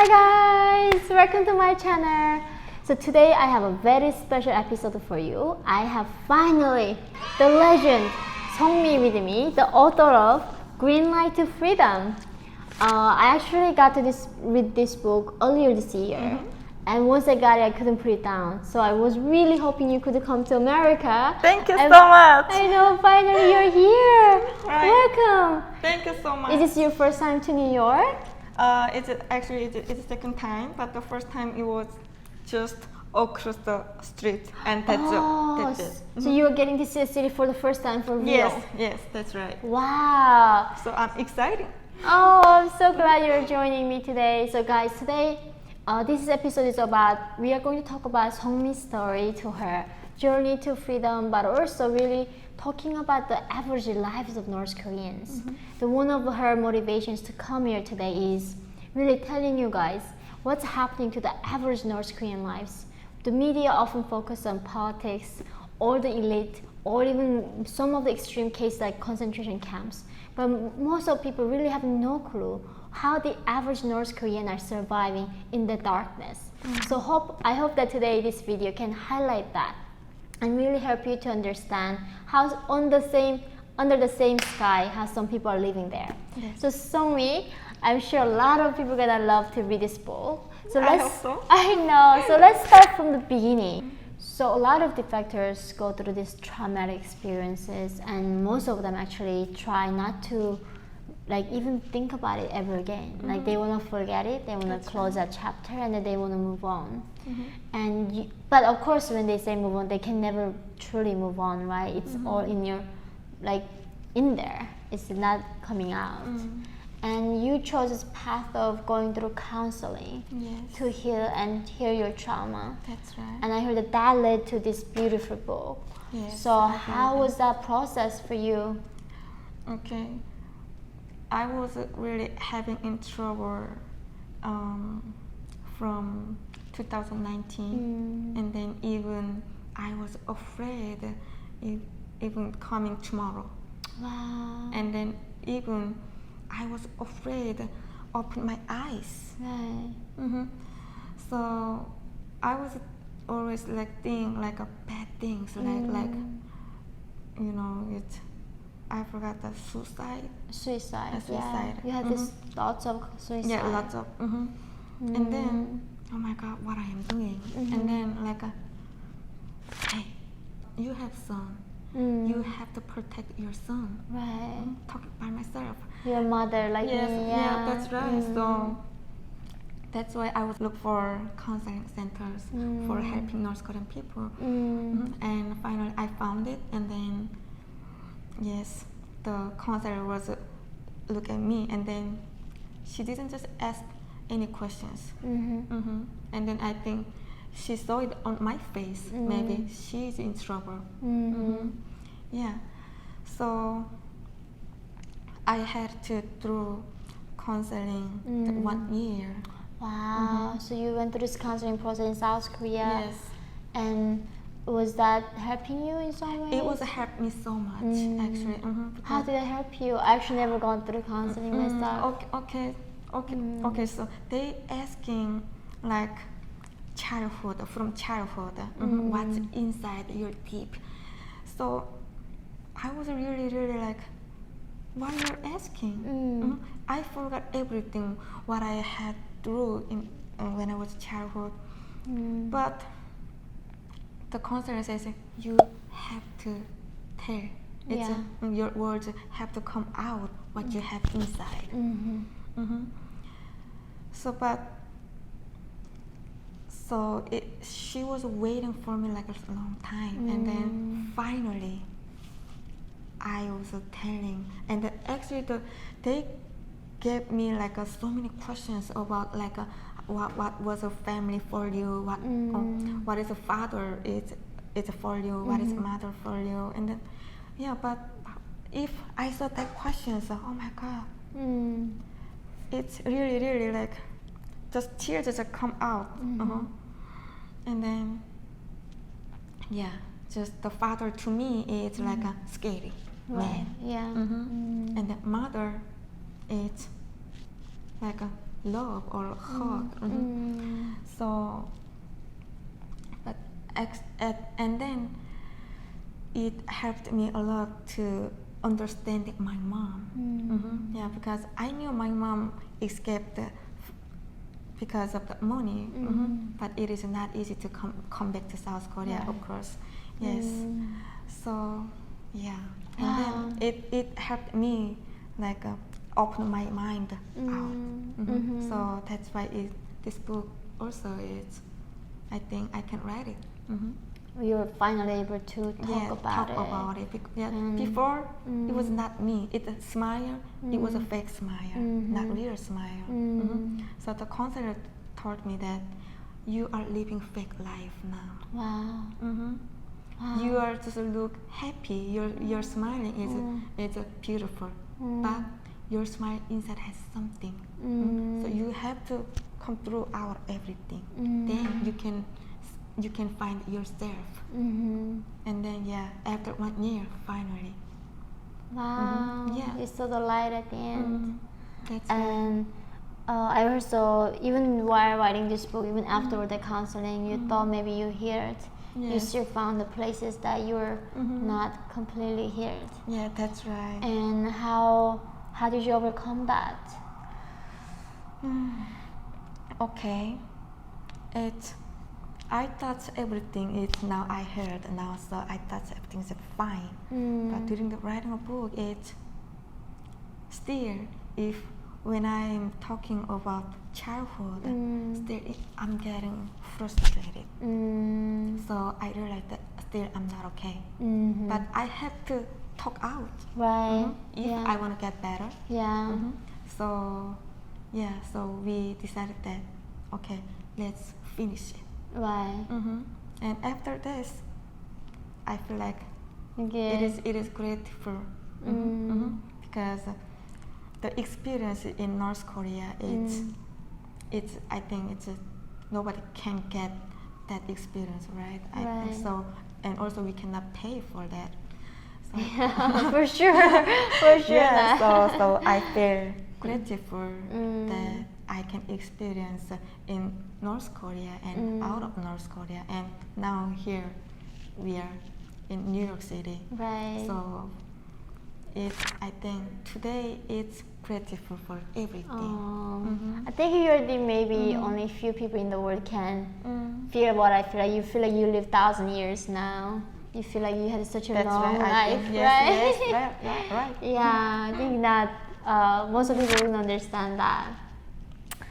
Hi guys, welcome to my channel. So today I have a very special episode for you. I have finally the legend Yeonmi with me, the author of Green Light to Freedom. I actually got to read this book earlier this year, and once I got it, I couldn't put it down. So I was really hoping you could come to America. Thank you so much. I know, finally you're here. Right. Welcome. Thank you so much. Is this your first time to New York? It's the second time, but the first time it was just across the street, and that's it. So you were getting to see the city for the first time for real? Yes, that's right. Wow. So I'm excited. Oh, I'm so glad you're joining me today. So guys, today this episode is about, we are going to talk about Seongmi's story to her journey to freedom, but also really talking about the average lives of North Koreans. One of her motivations to come here today is really telling you guys what's happening to the average North Korean lives. The media often focus on politics or the elite or even some of the extreme cases like concentration camps. But most of people really have no clue how the average North Korean are surviving in the darkness. So I hope that today this video can highlight that and really help you to understand how under the same sky how some people are living there. Yes. So Seongmi, I'm sure a lot of people are gonna love to read this book. So I hope so. I know. So let's start from the beginning. So a lot of defectors go through these traumatic experiences, and most of them actually try not to even think about it ever again. Like they want to forget it, they want to close that chapter, and then they want to move on. But of course, when they say move on, they can never truly move on, right? It's all in your, in there. It's not coming out. And you chose this path of going through counseling to heal your trauma. That's right. And I heard that led to this beautiful book. Yes, So how was that process for you? Okay. I was really having in trouble from 2019, and then even I was afraid even coming tomorrow. Wow. And then even I was afraid to open my eyes. Right. So I was always thinking bad things, I forgot the suicide. Suicide. Suicide. Yeah. You had these thoughts of suicide. Yeah, lots of. And then, oh my God, what I am doing? And then hey, you have son. You have to protect your son. Right. Talking by myself. Your mother, like Yes, me. yeah, that's right. So that's why I would look for counseling centers for helping North Korean people. And finally, I found it. And then, yes, the counselor was look at me, and then she didn't just ask any questions. And then I think she saw it on my face. Maybe she's in trouble. Yeah. So I had to through counseling 1 year. Wow. So you went through this counseling process in South Korea. Yes. And was that helping you in some way? It was helped me so much, actually. How did it help you? I actually never gone through counseling myself. Okay. So they asking from childhood, what's inside your deep. So I was really why you're asking? I forgot everything what I had through when I was childhood. But the counselor says you have to tell. Your words have to come out what you have inside. She was waiting for me a long time, and then finally I was telling, and then actually they gave me so many questions about what was a family for you, what is a father is for you, what is a mother for you, and then but if I saw that questions, oh my God, it's really just tears just come out, and then just the father to me is a scary man. Yeah. And the mother is like a love or hug. So, but and then it helped me a lot to understand my mom. Yeah, because I knew my mom escaped because of the money, but it is not easy to come back to South Korea, Right. of course. Yes. So yeah, and Wow. then it helped me like open my mind out. So that's why this book also is. I think I can write it. We were finally able to talk about it. Before it was not me. It a smile. It was a fake smile, not real smile. So the counselor told me that you are living fake life now. Wow. Wow. You are just look happy. Your smiling is beautiful, but your smile inside has something. So you have to come through out everything. Then you can find yourself. And then after 1 year, finally. Wow. Yeah. You saw the light at the end. That's And I also, even while writing this book, even after the counseling, you thought maybe you healed. You Yes. still found the places that you were not completely healed. Yeah, that's right. And how did you overcome that? Okay. I thought everything is now I heard now, so I thought everything is fine. But during the writing a book, it still, if when I'm talking about childhood, still I'm getting frustrated. So I realized that still I'm not okay. But I have to talk out. Right. If I want to get better. Yeah. So so we decided that okay, let's finish it. Right. And after this, I feel like Okay. it is grateful because the experience in North Korea it's I think it's nobody can get that experience, right? Right. So and also we cannot pay for that. So, For sure. For sure. yeah, that. so I feel grateful that I can experience in North Korea and out of North Korea, and now here we are in New York City. Right. So I think today it's grateful for everything. I think you're the maybe only few people in the world can feel what I feel like. You feel like you live 1,000 years now. You feel like you had such a That's long right. I life, think, right? yes, right. Yeah, I think that most of people wouldn't understand that.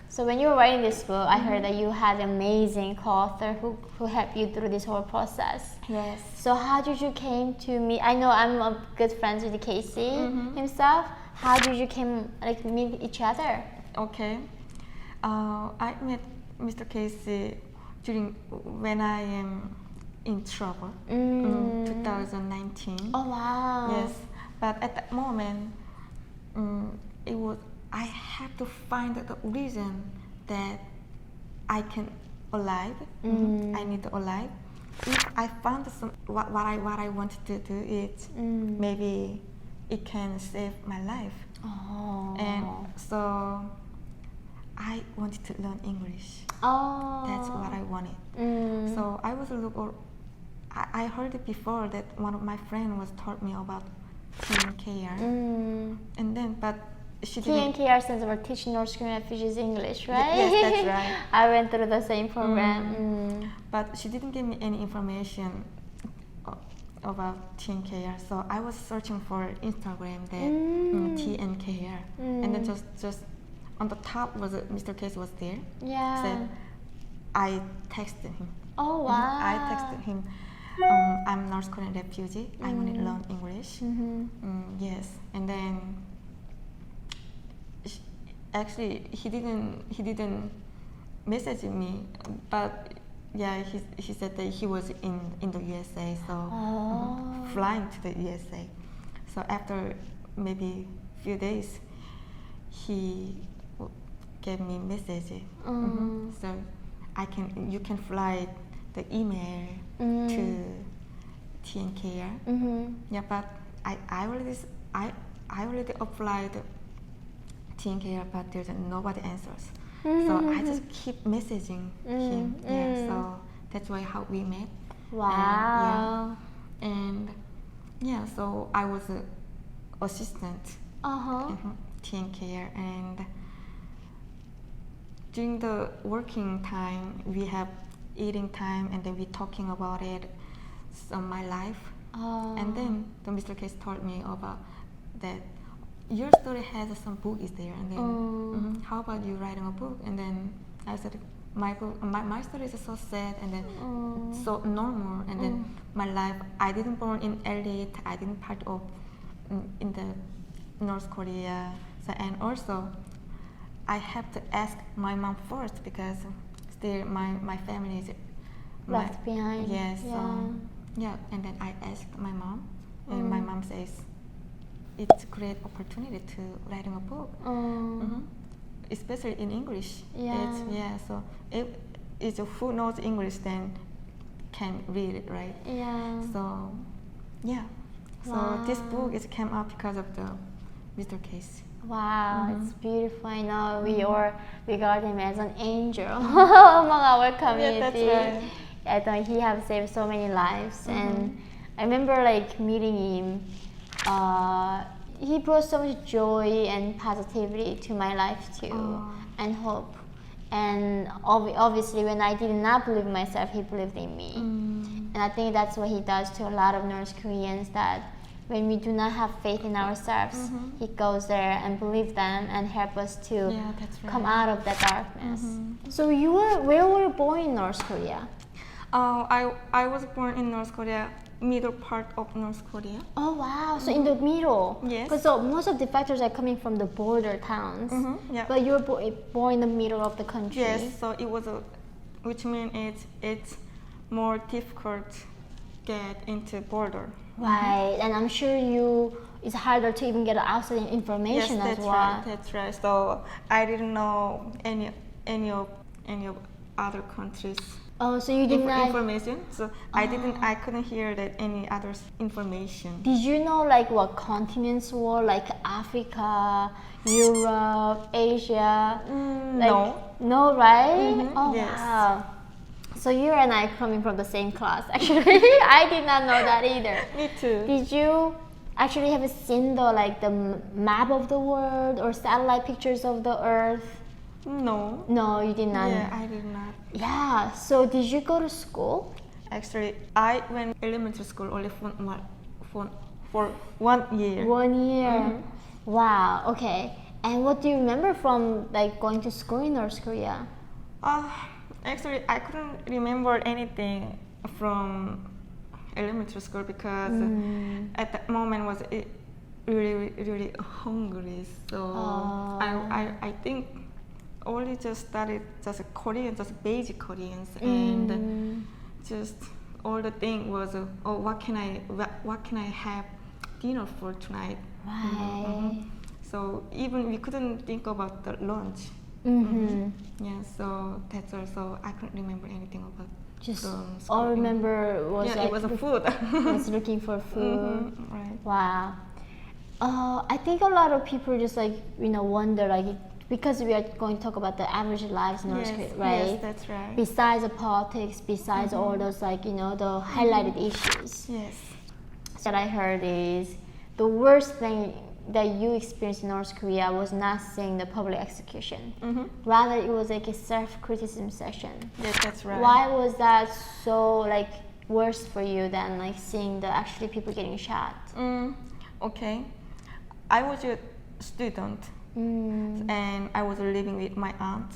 So when you were writing this book, I heard that you had an amazing co-author who helped you through this whole process. Yes. So how did you came to meet? I know I'm a good friends with Casey himself. How did you meet each other? Okay. I met Mr. Casey during when I am in trouble, 2019. Oh wow. Yes, but at that moment, it was I had to find the reason that I can alive. I need to alive. If I found what I wanted to do, it maybe it can save my life. Oh. And so I wanted to learn English. Oh. That's what I wanted. So I was I heard it before that one of my friends was taught me about TNKR, and then but she didn't. TNKR stands for Teach North Korean Refugees English, right? Yes, that's right. I went through the same program. But she didn't give me any information about TNKR, so I was searching for Instagram that TNKR, and then just on the top was Mr. Casey was there. Yeah. Said I texted him. Oh wow. I texted him. I'm North Korean refugee. I want to learn English. Yes, and then actually he didn't message me, but yeah, he said that he was in the USA, so flying to the USA. So after maybe few days, he gave me message. So you can fly the email to TNKR. Yeah, but I already applied TNKR, but there's nobody answers. So I just keep messaging him. Yeah, so that's why how we met. Wow. And yeah, so I was a assistant teen care, and during the working time we have eating time, and then we talking about it, so my life. And then the Mr. Case told me about that your story has some book is there, and then how about you writing a book? And then I said my story is so sad, and then so normal, and then my life, I didn't born in elite, I didn't part of in the North Korea, so, and also I have to ask my mom first, because still my family is Left behind. Yes. Yeah, and then I asked my mom, and my mom says it's a great opportunity to writing a book, especially in English. Yeah. So if it's who knows English then can read it, right? Yeah. So yeah. So this book is came up because of the Mr. Case. Wow, it's beautiful. I know we all regard him as an angel among our community. Yeah, that's right. I thought he have saved so many lives, and I remember like meeting him. He brought so much joy and positivity to my life too, and hope. And obviously, when I did not believe myself, he believed in me. And I think that's what he does to a lot of North Koreans, that when we do not have faith in ourselves, he goes there and believes them and help us to come out of that darkness. So where were you born in North Korea? I was born in North Korea, middle part of North Korea. Oh wow! So in the middle. Yes. But so most of the factors are coming from the border towns. Yeah. But you're born in the middle of the country. Yes. So it was which means it's more difficult get into border. Right, and I'm sure it's harder to even get outside information as well. Right. That's right. So I didn't know any of other countries. Oh, so you didn't know information. So I couldn't hear that any other information. Did you know like what continents were, like Africa, Europe, Asia? No. No, right? Oh yes. wow. So you and I coming from the same class. Actually, I did not know that either. Me too. Did you actually have seen the map of the world or satellite pictures of the Earth? No. No, you did not. Yeah, I did not. Yeah. So did you go to school? Actually, I went elementary school only for 1 year. 1 year. Wow. Okay. And what do you remember from like going to school in North Korea? Actually, I couldn't remember anything from elementary school, because at that moment was really hungry. So I think only just studied just Korean, just basic Koreans, and just all the thing was what can I have dinner for tonight? Right. So even we couldn't think about the lunch. Yeah, so that's also I couldn't remember anything about. Just all I remember was it was a food. was looking for food. Right. Wow. I think a lot of people just like wonder, like, because we are going to talk about the average lives in North Korea, right? Yes, that's right. Besides the politics, besides all those the highlighted issues. Yes. What I heard is the worst thing that you experienced in North Korea was not seeing the public execution. Rather, it was like a self-criticism session. Yes, that's right. Why was that so like worse for you than like seeing the actually people getting shot? Okay, I was a student, and I was living with my aunt,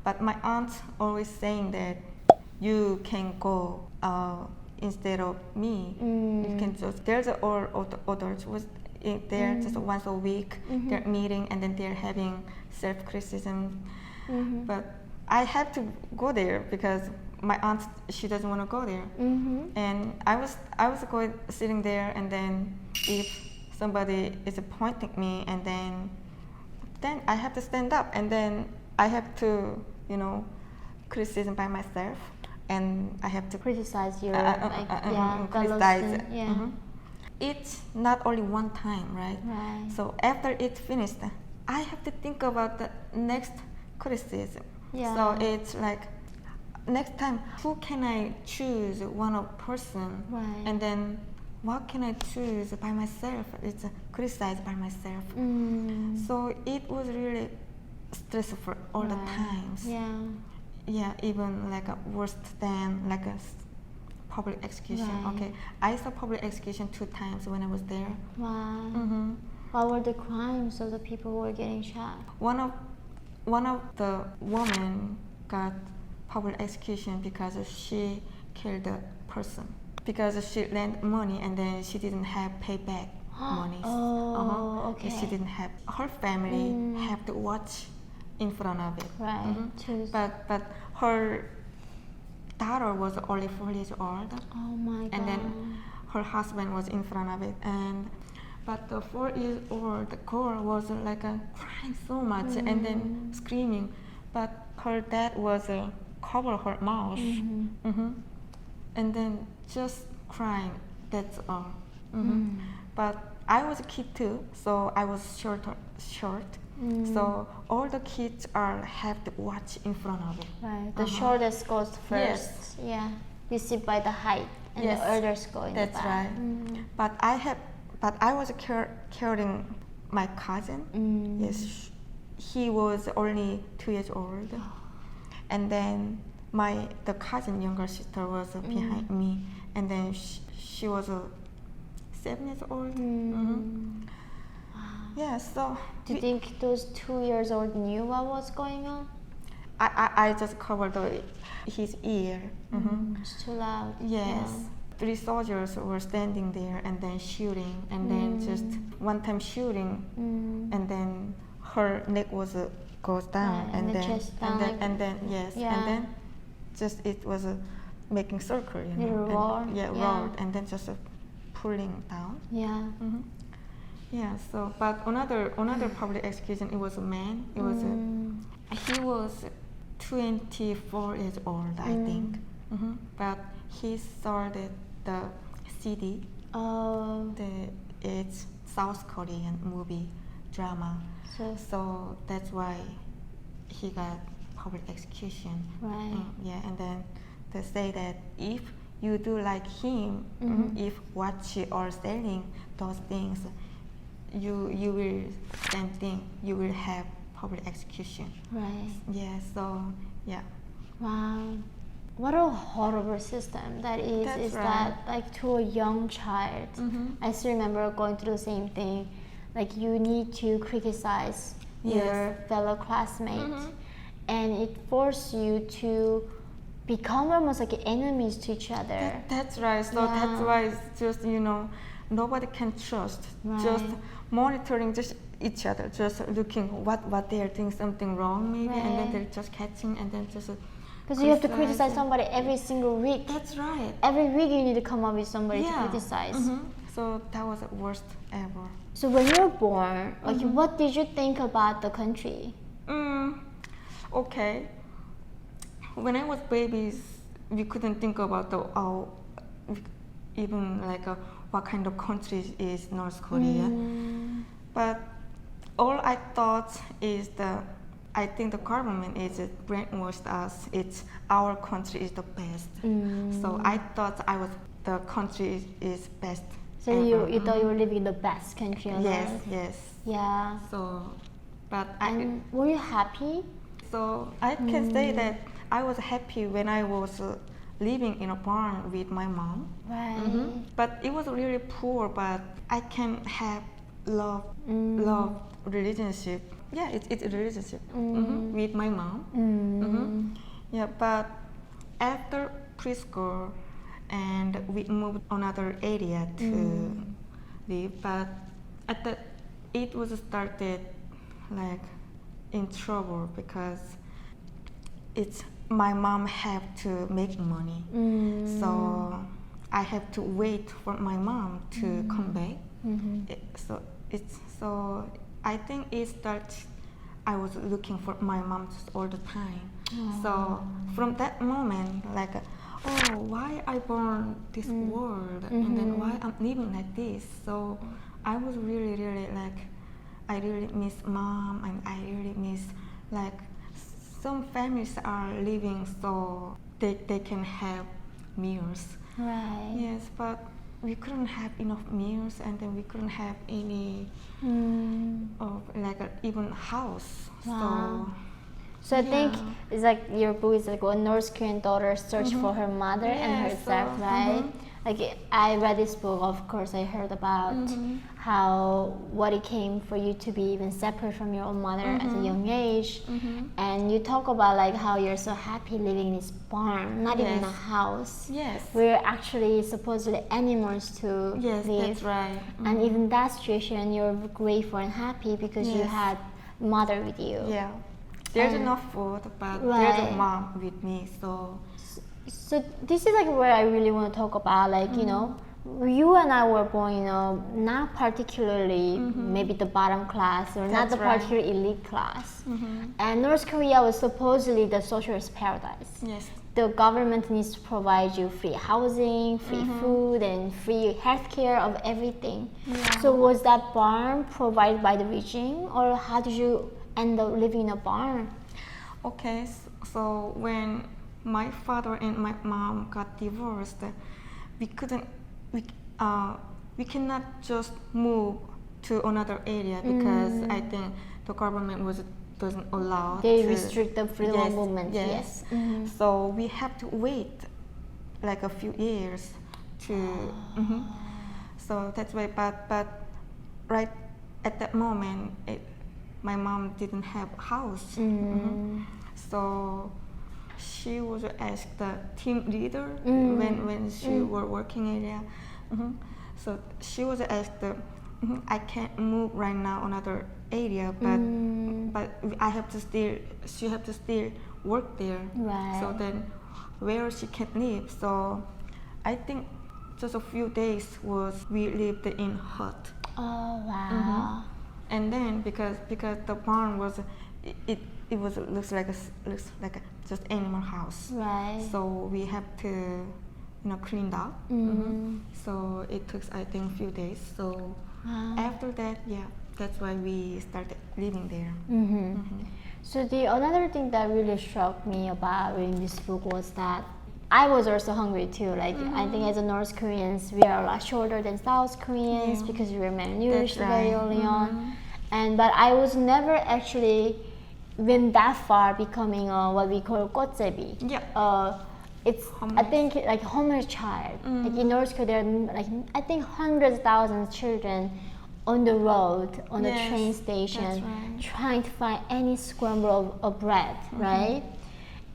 but my aunt always saying that you can go instead of me. You can just there's all adults was there just once a week. They're meeting, and then they're having self-criticism. But I had to go there because my aunt, she doesn't want to go there. And I was sitting there, and then if somebody is pointing me, and then I have to stand up, and then I have to criticism by myself, and I have to criticize your criticize. It's not only one time, right? Right. So after it's finished, I have to think about the next criticism. Yeah. So it's like next time, who can I choose one of person, Right. and then what can I choose by myself? It's criticized by myself. So it was really stressful all the times. Yeah. Yeah, even like worse than like a public execution. Right. Okay, I saw public execution 2 times when I was there. Wow. What were the crimes of the people who were getting shot? One of the women got public execution because she killed a person, because she lent money and then she didn't have payback money. Okay. She didn't have. Her family have to watch in front of it. Right. But her daughter was only 4 years old. Oh my God. And then her husband was in front of it, but the 4-year-old girl was like crying so much and then screaming, but her dad was cover her mouth and then just crying. That's all. But I was a kid too, so I was short. So all the kids have to watch in front of it. Right. The shortest goes first. Yes. Yeah. You sit by the height, and Yes. the elders go in That's the back. right. But I was carrying my cousin. Yes, he was only 2 years old, and then the cousin younger sister was behind me, and then she was 7 years old. Yeah. So Do you think those 2 years old knew what was going on? I just covered his ear. It's too loud. Yes. Yeah. 3 soldiers were standing there and then shooting, and then just one time shooting, and then her neck goes down, Right, and the then chest down, and then yes, Yeah. and then just it was making circle, you know, Little roar, and, yeah. roared, and then just pulling down. Yeah. Yeah. So, but another public execution, it was a man. It was he was 24 years old, I think. But he started the CD. Oh. It's South Korean movie drama. So that's why he got public execution. Right. Yeah, and then they say that if you do like him, if watch or selling those things, you will same thing. You will have public execution. Right. Yeah. So yeah. Wow. What a horrible system that is. That's is right. that like to a young child? I still remember going through the same thing. Like you need to criticize your fellow classmates, and it forces you to become almost like enemies to each other. That's right. So Yeah. that's why it's just nobody can trust. Right. Just monitoring just each other, just looking what they're doing something wrong maybe, and then Right. they're just catching and then just. Because you have to criticize somebody every single week. That's right. Every week you need to come up with somebody to criticize. So that was the worst ever. So when you were born, like what did you think about the country? Okay. When I was babies, we couldn't think about even like what kind of country is North Korea. But all I thought is I think the government is brainwashed us. It's our country is the best. So I thought the country is best. So ever. you thought you were living in the best country on Yes, earth? yes. Yeah. So, but And were you happy? So I can say that I was happy when I was living in a barn with my mom. Right. But it was really poor. But I can have love relationship. Yeah, it's a relationship with my mom. Yeah, but after preschool, and we moved another area to live. But it was started like in trouble because my mom have to make money, so I have to wait for my mom to come back. So I think it started. I was looking for my mom all the time. So from that moment, like, oh, why I born this world, and then why I'm living like this? So I was really, really like, I really miss mom, and I really miss like some families are living so they can have meals. Right. Yes, but we couldn't have enough meals, and then we couldn't have any even house. Wow. So I think Yeah. it's like your book is like a North Korean daughter search for her mother and Yeah, herself, so, right? Like I read this book, of course I heard about how what it came for you to be even separate from your own mother at a young age, and you talk about like how you're so happy living in this barn, not even a Yes. house, Yes. where actually supposedly animals to Yes, live, that's right. and even that situation you're grateful and happy because you Yes. had mother with you. Yeah. There's And- enough food, but Right. there's a mom with me, so So this is like where I really want to talk about, like, you know, you and I were born, you know, not particularly maybe the bottom class or not That's the right. particular elite class. And North Korea was supposedly the socialist paradise. yes. The government needs to provide you free housing, free food, and free healthcare of everything. So was that barn provided by the regime, or how did you end up living in a barn? Okay, so when my father and my mom got divorced, we couldn't, we cannot just move to another area because I think the government doesn't allow. They to, restrict the freedom of yes, movement. Yes. Yes. So we have to wait like a few years to. So that's why, but right at that moment, my mom didn't have a house. So she was asked the team leader when she were working area. So she was asked, I can't move right now another area, but I have to still, she have to still work there. Right. So then, where she can live. So I think just a few days was we lived in hut. Oh wow. And then because the barn was it was looks like a just animal house. Right. So we have to clean up. So it took I think a few days. So after that, yeah, that's why we started living there. So the another thing that really struck me about reading this book was that I was also hungry too. Like I think as a North Koreans, we are a lot shorter than South Koreans because we were malnourished That's very right. early on. And but I was never actually went that far becoming what we call 꽶제비. Yeah. It's I Homeless. think like homeless child. Like in North Korea, there are like I think hundreds of thousands of children on the road, on the Yes, train station, that's right. trying to find any scramble of bread, right?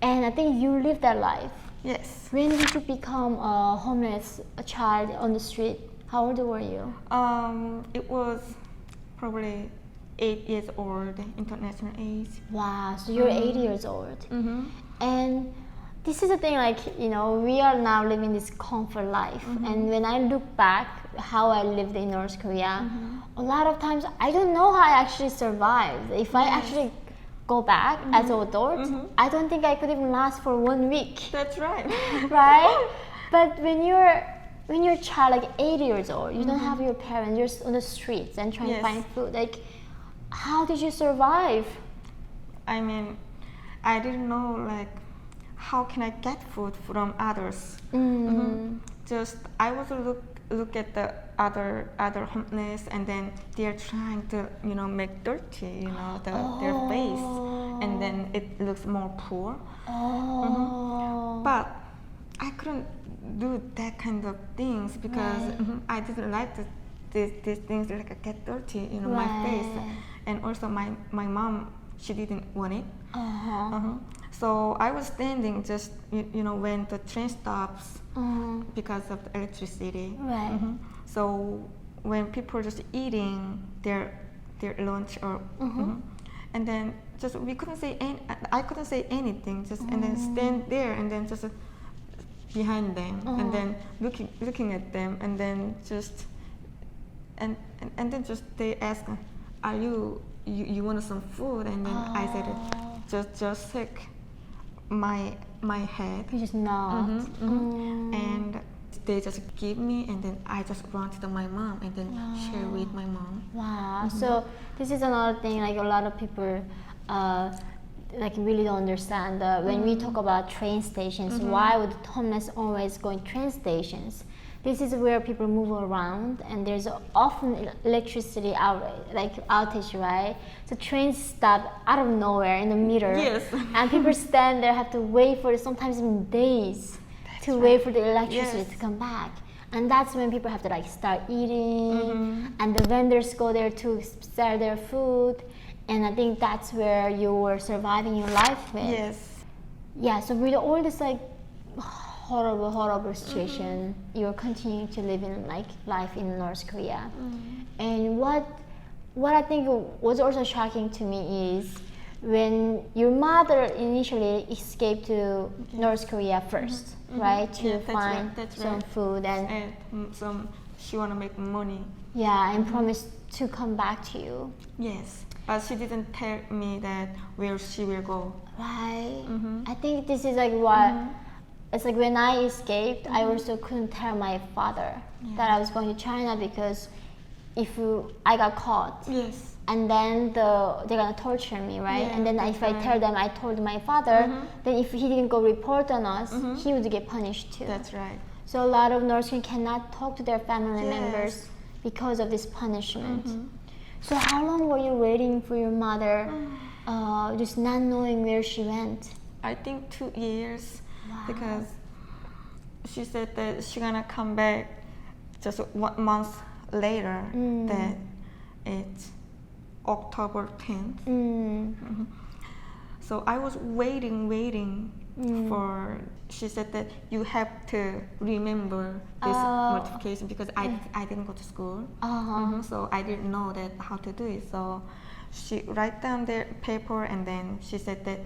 And I think you lived that life. Yes. When did you become a homeless child on the street? How old were you? It was probably 8 years old, international age. Wow, so you're 80 years old. And this is the thing, like, you know, we are now living this comfort life. And when I look back how I lived in North Korea, a lot of times I don't know how I actually survived. If I actually go back as an adult, I don't think I could even last for 1 week. That's right. Right? But when you're a child, like 80 years old, you don't have your parents, you're on the streets and trying to Yes. find food. Like, how did you survive? I mean, I didn't know like how can I get food from others. Just I was look at the other homeless, and then they're trying to make dirty their face, and then it looks more poor. But I couldn't do that kind of things because I didn't like these things like get dirty my face, and also my mom, she didn't want it. So I was standing just when the train stops because of the electricity. Right. So when people just eating their lunch or and then just we couldn't say I couldn't say anything, just and then stand there and then just behind them and then looking at them, and then just and then just they ask, are you want some food? And then I said just shake my head. You just nod. And they just give me, and then I just run to my mom and then share with my mom. Wow. So this is another thing, like a lot of people like really don't understand when we talk about train stations, why would homeless always go in train stations? This is where people move around, and there's often electricity outage, right? So trains stop out of nowhere in the middle, Yes. and people stand there, have to wait for sometimes even days to wait for the electricity to come back. And that's when people have to like start eating, and the vendors go there to sell their food. And I think that's where you were surviving your life with. Yes. Yeah, so with all this like horrible situation, you're continuing to live in like life in North Korea. And what I think was also shocking to me is when your mother initially escaped to North Korea first, right, to find some food and she wanna make money. Yeah, and promised to come back to you. Yes, but she didn't tell me that where she will go. Right. I think this is like what it's like when I escaped, I also couldn't tell my father that I was going to China because I got caught. Yes. And then they're gonna torture me, right? Yeah, and then if I tell them I told my father, then if he didn't go report on us, he would get punished too. That's right. So a lot of North Koreans cannot talk to their family members because of this punishment. So how long were you waiting for your mother, just not knowing where she went? I think 2 years, because she said that she's gonna come back just 1 month later. That it's October 10th. So I was waiting for. She said that you have to remember this notification because I didn't go to school, so I didn't know that how to do it. So she write down the paper and then she said that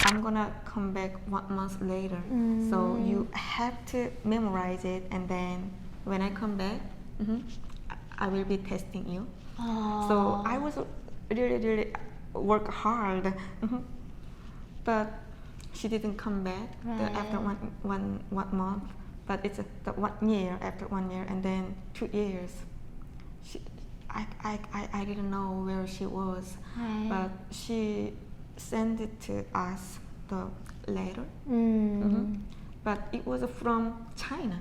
I'm gonna come back 1 month later. So you have to memorize it, and then when I come back, I will be testing you. So I was really work hard, but she didn't come back after one month. But it's the 1 year, after 1 year, and then 2 years. I didn't know where she was, but she sent it to us the letter. But it was from China.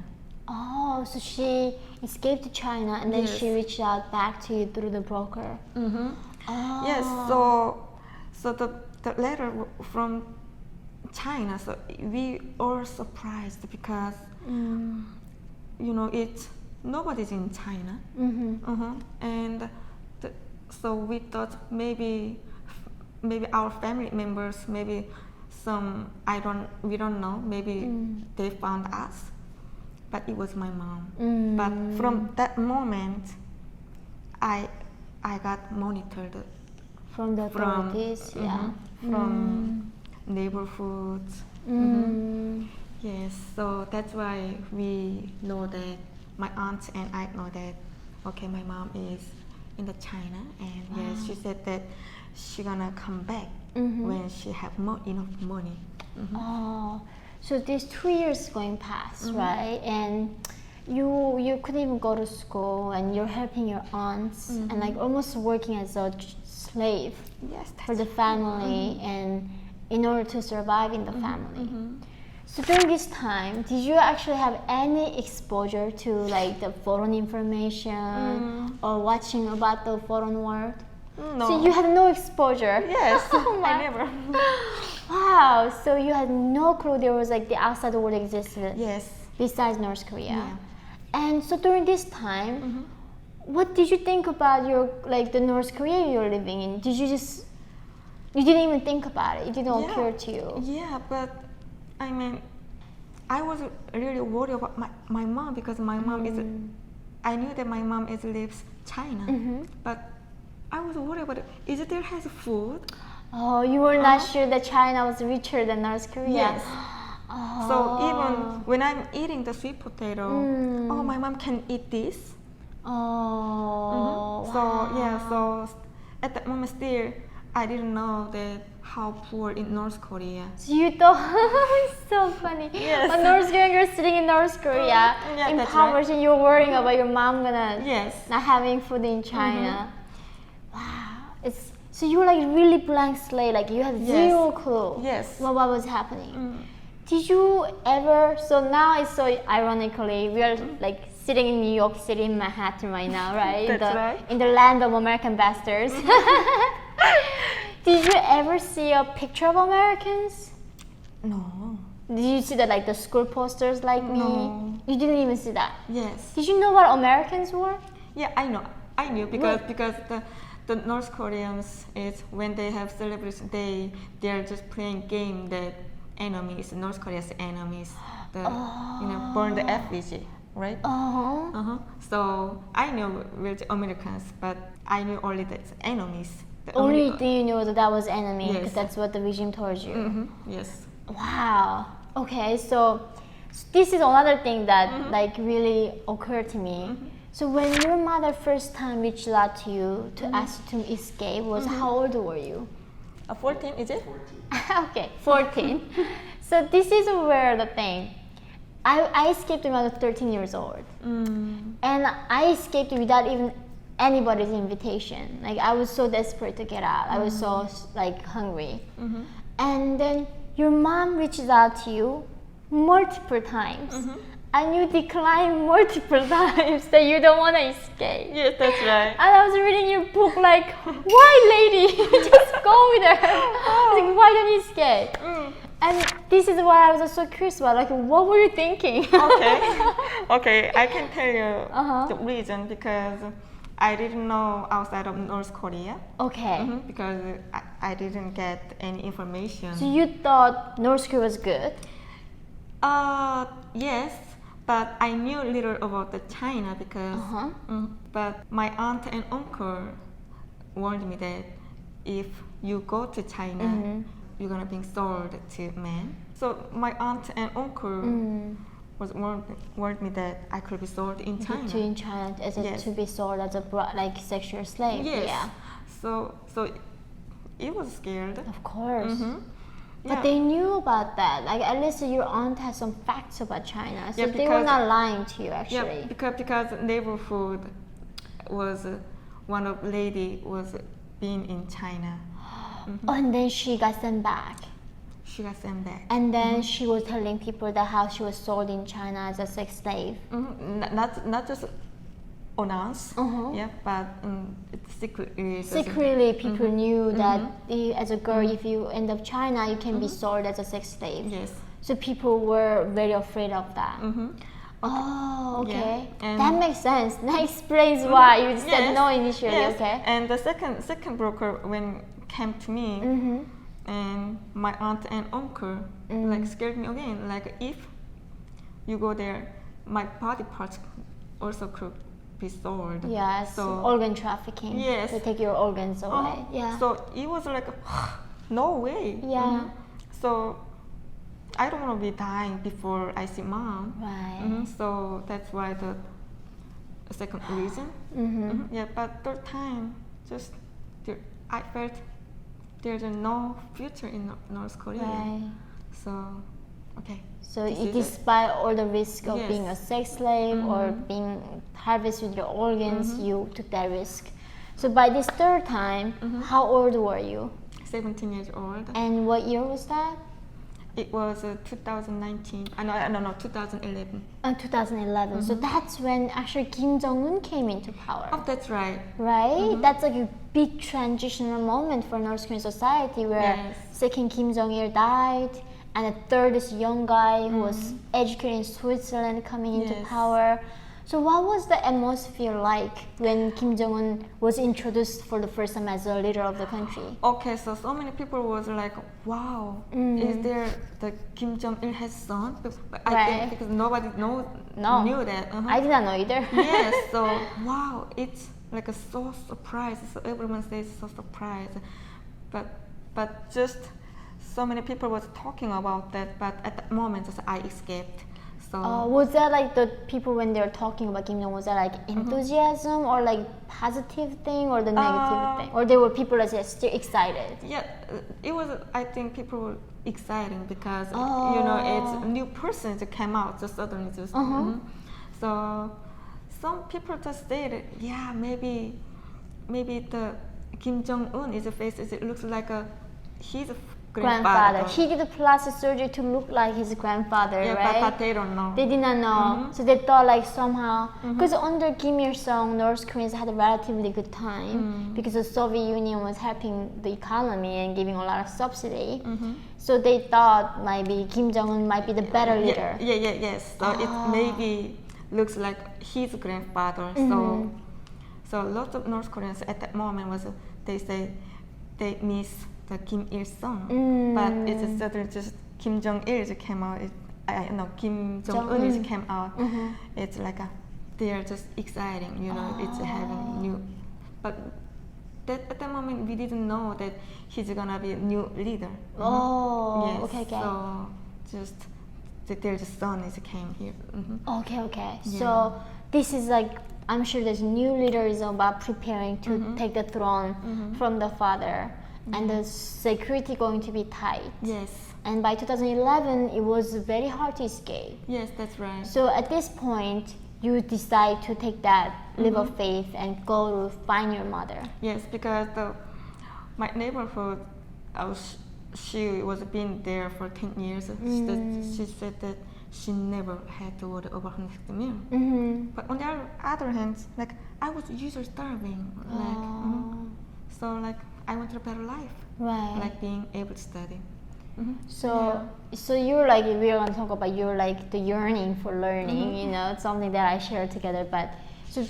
Oh, so she escaped to China and then she reached out back to you through the broker. Yes, so the letter from China, so we are surprised because it's nobody's in China, and so we thought maybe our family members, maybe we don't know, maybe they found us, but it was my mom. But from that moment, I got monitored from the authorities, from neighborhoods. Yes, so that's why we know that my aunt and I know that okay, my mom is in the China, and yes, she said that she's gonna come back when she have enough money. Oh, so these 2 years going past, right? And you couldn't even go to school, and you're helping your aunts and like almost working as a slave for the family and in order to survive in the family. So during this time, did you actually have any exposure to like the foreign information or watching about the foreign world? No. So you had no exposure? Yes, I never. Wow, so you had no clue there was like the outside world existed? Yes. Besides North Korea? Yeah. And so during this time, what did you think about the North Korea you're living in? You didn't even think about it. It didn't occur to you. Yeah, but I mean, I was really worried about my mom because my mom I knew that my mom lives China, but I was worried about is it there has food? Oh, you were not sure that China was richer than North Korea? Yes. So even when I'm eating the sweet potato, my mom can eat this. Oh. So at that moment still, I didn't know that how poor in North Korea. So you thought it's so funny. Yes. But North Korea, you're sitting in North Korea, impoverished, and you're worrying about your mom not having food in China. Wow. So you were like really blank slate, like you had Yes. zero clue Yes. what was happening. Did you ever, so now it's so ironically, we are like sitting in New York City in Manhattan right now, right? That's right. In the land of American bastards. Did you ever see a picture of Americans? No. Did you see that like the school posters like me? No. You didn't even see that? Yes. Did you know what Americans were? Yeah, I know. I knew because the North Koreans is when they have celebration day, they're just playing game that enemies, North Korea's enemies, burn the effigy, right? So I knew with Americans, but I knew only that enemies. Only do you know that was enemy because Yes. that's what the regime told you. Yes. Wow. Okay, so this is another thing that like really occurred to me. So when your mother first time reached out to you to ask you to escape, was how old were you? 14, is it? Okay, 14. So this is where the thing. I escaped when I was 13 years old, and I escaped without even anybody's invitation. Like I was so desperate to get out. I was so like hungry, and then your mom reaches out to you multiple times, and you decline multiple times that you don't want to escape. Yes, that's right. And I was reading your book like, why lady? Just go with her. Like, why don't you escape? And this is what I was so curious about. Like, what were you thinking? Okay, I can tell you Uh-huh. the reason because I didn't know outside of North Korea. Okay. Because I didn't get any information. So you thought North Korea was good? Yes, but I knew little about the China because. But my aunt and uncle warned me that if you go to China, you're gonna be sold to men. So my aunt and uncle was warned me that I could be sold in China. In China, as Yes. to be sold as a like sexual slave. Yes. Yeah. So it was scared. Of course. But Yeah. they knew about that. Like at least your aunt has some facts about China, so Yeah, they were because- not lying to you Yeah, actually. because neighborhood was one of lady was being in China. And then she got sent back. She got sent back. And then she was telling people that how she was sold in China as a sex slave. Not just announced, yeah, but it's secretly. Secretly, people knew that as a girl, if you end up China, you can be sold as a sex slave. Yes. So people were very afraid of that. Oh, okay. Yeah, and- That makes sense. That explains why you said Yes, no initially. yes. Okay. And the second broker when came to me, and my aunt and uncle like scared me again. Like if you go there, my body parts also could be sold. Yes. So Organ trafficking. Yes. To take your organs away. Yeah. So it was like, no way. Yeah. So I don't want to be dying before I see mom. Right. So that's why the second reason. Yeah, but third time, just I felt there's no future in North Korea. Right. So, okay. So this is it. despite all the risk of Yes. being a sex slave or being harvested with your organs, you took that risk. So by this third time, how old were you? 17 years old. And what year was that? It was 2019. No, 2011. 2011. So that's when actually Kim Jong-un came into power. Oh, that's right. Right? That's like a big transitional moment for North Korean society where Yes. second Kim Jong-il died and the third is young guy who was educated in Switzerland coming into Yes. power. So what was the atmosphere like when Kim Jong-un was introduced for the first time as a leader of the country? Okay, so many people was like, wow, is there the Kim Jong-il has son? I Right. think because nobody No. knew that. I did not know either. Yes, so wow, it's like a so surprise. So everyone says so surprised, but just so many people was talking about that. But at that moment, just I escaped. So Was that like the people when they were talking about Kim Jong, was that like enthusiasm or like positive thing or the negative thing? Or there were people that were still excited? yeah, it was. I think people were exciting because Oh. it's a new person that came out just suddenly just. So some people just said, yeah, maybe the Kim Jong-un is a face. It looks like his grandfather. He did a plastic surgery to look like his grandfather, yeah, right? but they don't know. They did not know. So they thought like somehow, because under Kim Il-sung, North Koreans had a relatively good time because the Soviet Union was helping the economy and giving a lot of subsidy. So they thought maybe Kim Jong-un might be the better leader. Yes. So it maybe looks like his grandfather. So lots of North Koreans at that moment they say they miss the Kim Il-sung, but it's a sudden just Kim Jong-il came out. Kim Jong-un came out. It's like they are just exciting, it's having new. But at that moment we didn't know that he's gonna be a new leader. Yes. Okay. So just their son came here. Okay. Yeah. So this is like, I'm sure this new leader is about preparing to take the throne from the father. And the security going to be tight. Yes. And by 2011, it was very hard to escape. Yes, that's right. So at this point, you decide to take that leap of faith and go to find your mother. Yes, because my neighborhood, she was been there for 10 years. She said that she never had to worry about her meal. But on the other hand, like I was usually starving. So like I wanted a better life, right? Like being able to study. So you're like, we're gonna talk about your like the yearning for learning. It's something that I shared together. But so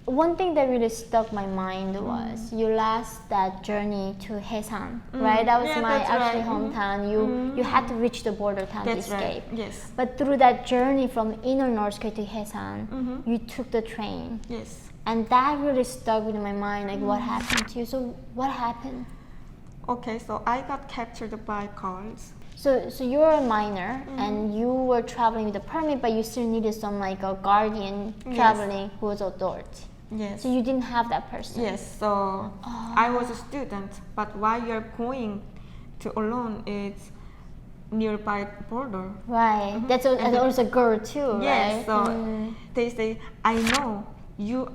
one thing that really stuck my mind was you last that journey to Haesan, right? That was my actually hometown. You had to reach the border town to escape. Right. Yes. But through that journey from inner North Korea to Haesan, you took the train. Yes. And that really stuck with my mind, like what happened to you. So what happened? Okay, so I got captured by cars. So you were a minor and you were traveling with a permit, but you still needed some like a guardian traveling who was adult. Yes. So you didn't have that person. Yes. So I was a student, but while you're going to alone, it's nearby border. Right. That's also a girl too, yes, right? So they say, I know you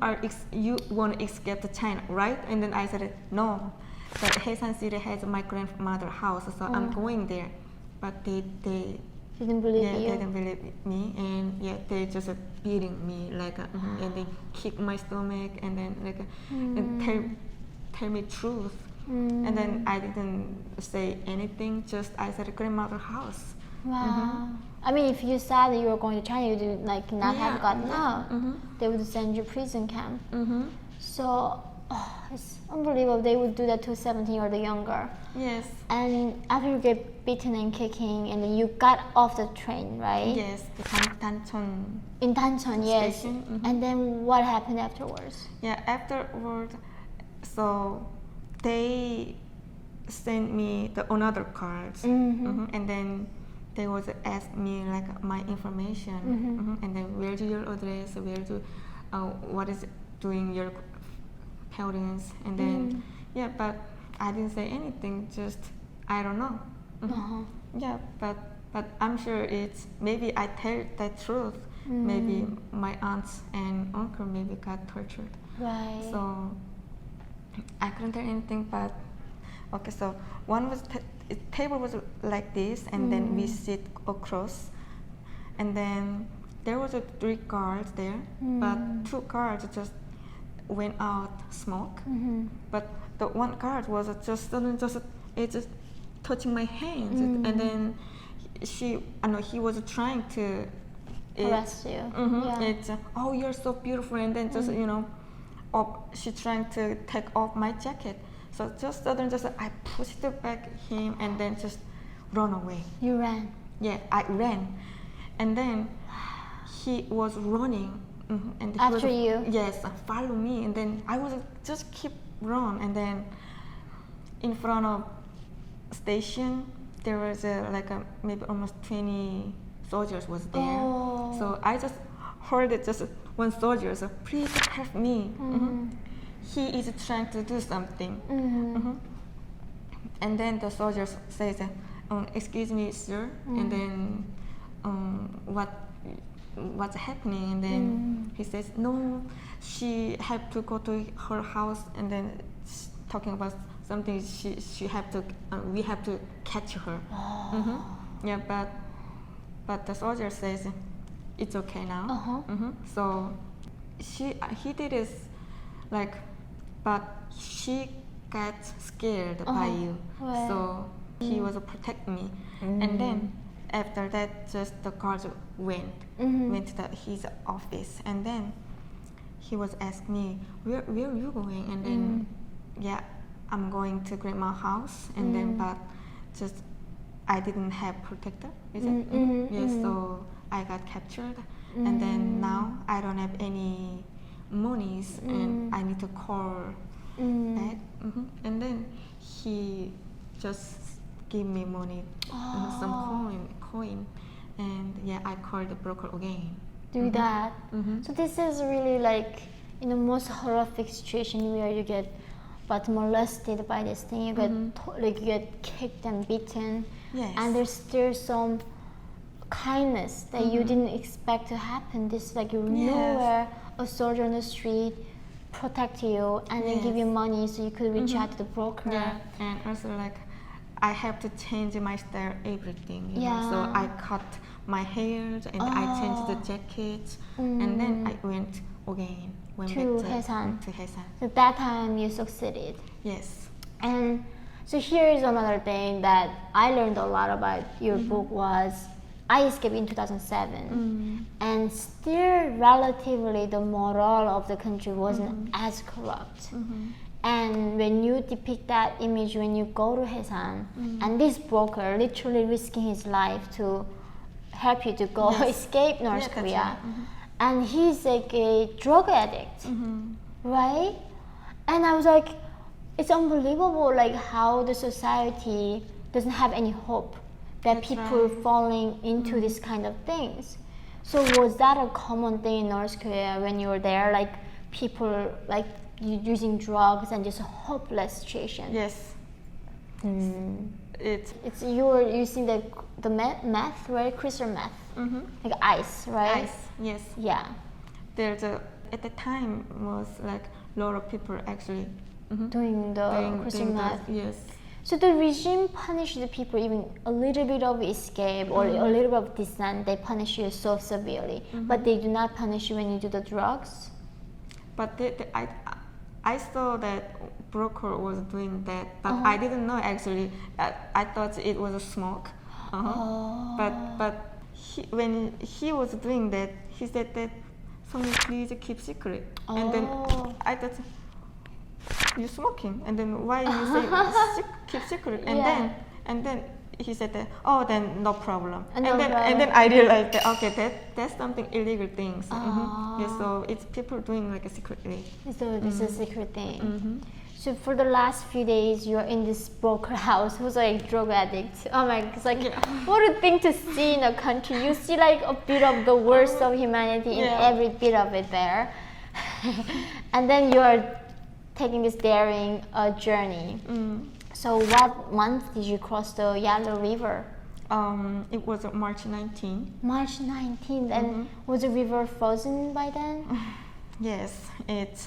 want to escape to China, right? And then I said, no. But Haesan City has my grandmother's house, so I'm going there. But they didn't believe you. They didn't believe me, and they just beating me like, and they kick my stomach, and then like, and tell me truth. And then I didn't say anything. Just I said grandmother's house. Wow. I mean, if you said that you were going to China, you did like not have gotten out. They would send you prison camp. So it's unbelievable. They would do that to 17 or the younger. Yes. And after you get beaten and kicking, and then you got off the train, right? Yes, the Dancheon. In Dancheon, yes. Station. And then what happened afterwards? Yeah, afterward, so they sent me another cards, and then they was ask me like my information, and then where's your address, what is doing your parents, and then but I didn't say anything, just I don't know. Yeah, but I'm sure it's maybe I tell the truth. Maybe my aunts and uncle maybe got tortured. Right. So I couldn't tell anything, but okay. So one was table was like this, and then we sit across, and then there was 3 guards there, but 2 guards just went out smoke, but the one guard was just touching my hands, and then he was trying to arrest you. It's oh, you're so beautiful, and then just she trying to take off my jacket. So just suddenly, I pushed it back him, and then just run away. You ran. Yeah, I ran, and then he was running, and he after was, you. Yes, follow me, and then I was just keep run, and then in front of station there was maybe almost 20 soldiers was there. So I just heard it, just one soldier, so please help me. He is trying to do something. And then the soldier says, excuse me, sir, and then what's happening? And then he says, no, she had to go to her house, and then talking about something. She have to we have to catch her. Yeah, but the soldier says it's okay now. So he did it like, but she got scared by you. Right. So he was protect me, and then after that, just the guards went to his office, and then he was asking me, where are you going? And then yeah, I'm going to grandma's house, and then but just I didn't have protector, is it? Yes, so I got captured, and then now I don't have any monies, and I need to call back, and then he just give me money, some coin, and yeah, I called the broker again. Do that. So this is really like in the most horrific situation where you get but molested by this thing. You get like you get kicked and beaten, and there's still some kindness that you didn't expect to happen. This like you nowhere a soldier on the street protect you and then give you money so you could reach out to the broker. Yeah, and also like I have to change my style, everything. You know? So I cut my hair and I changed the jacket, and then I went again. Went To back Haesan. To Haesan. So that time you succeeded. Yes. And so here is another thing that I learned a lot about your book was I escaped in 2007, and still relatively the moral of the country wasn't as corrupt. And when you depict that image when you go to Haesan, and this broker literally risking his life to help you to go escape North Korea, and he's like a drug addict, right? And I was like, it's unbelievable like how the society doesn't have any hope that people falling into this kind of things. So was that a common thing in North Korea when you were there, like people like using drugs and just a hopeless situation? Yes. It's you were using the meth, right? Crystal meth, like ice, right? Ice. Yes. Yeah. There's at the time was like a lot of people actually Doing the crystal doing meth. that. Yes. So the regime punished the people even a little bit of escape or a little bit of dissent. They punish you so severely, but they do not punish you when you do the drugs. But I saw that broker was doing that, but I didn't know actually. I thought it was a smoke. But when he was doing that, he said that, "Songmi, please keep secret." And then I thought, "You're smoking, and then why you say keep secret?" And then he said that, "Oh, then no problem." And then I realized that that's something illegal things. Yeah, so it's people doing like a secretly. So this is a secret thing. So for the last few days, you're in this broker house who's like a drug addict. Oh my, it's like what a thing to see in a country. You see like a bit of the worst of humanity in every bit of it there, and then you're taking this daring journey. So what month did you cross the Yellow River? It was March 19. March 19th, and was the river frozen by then? Yes, it's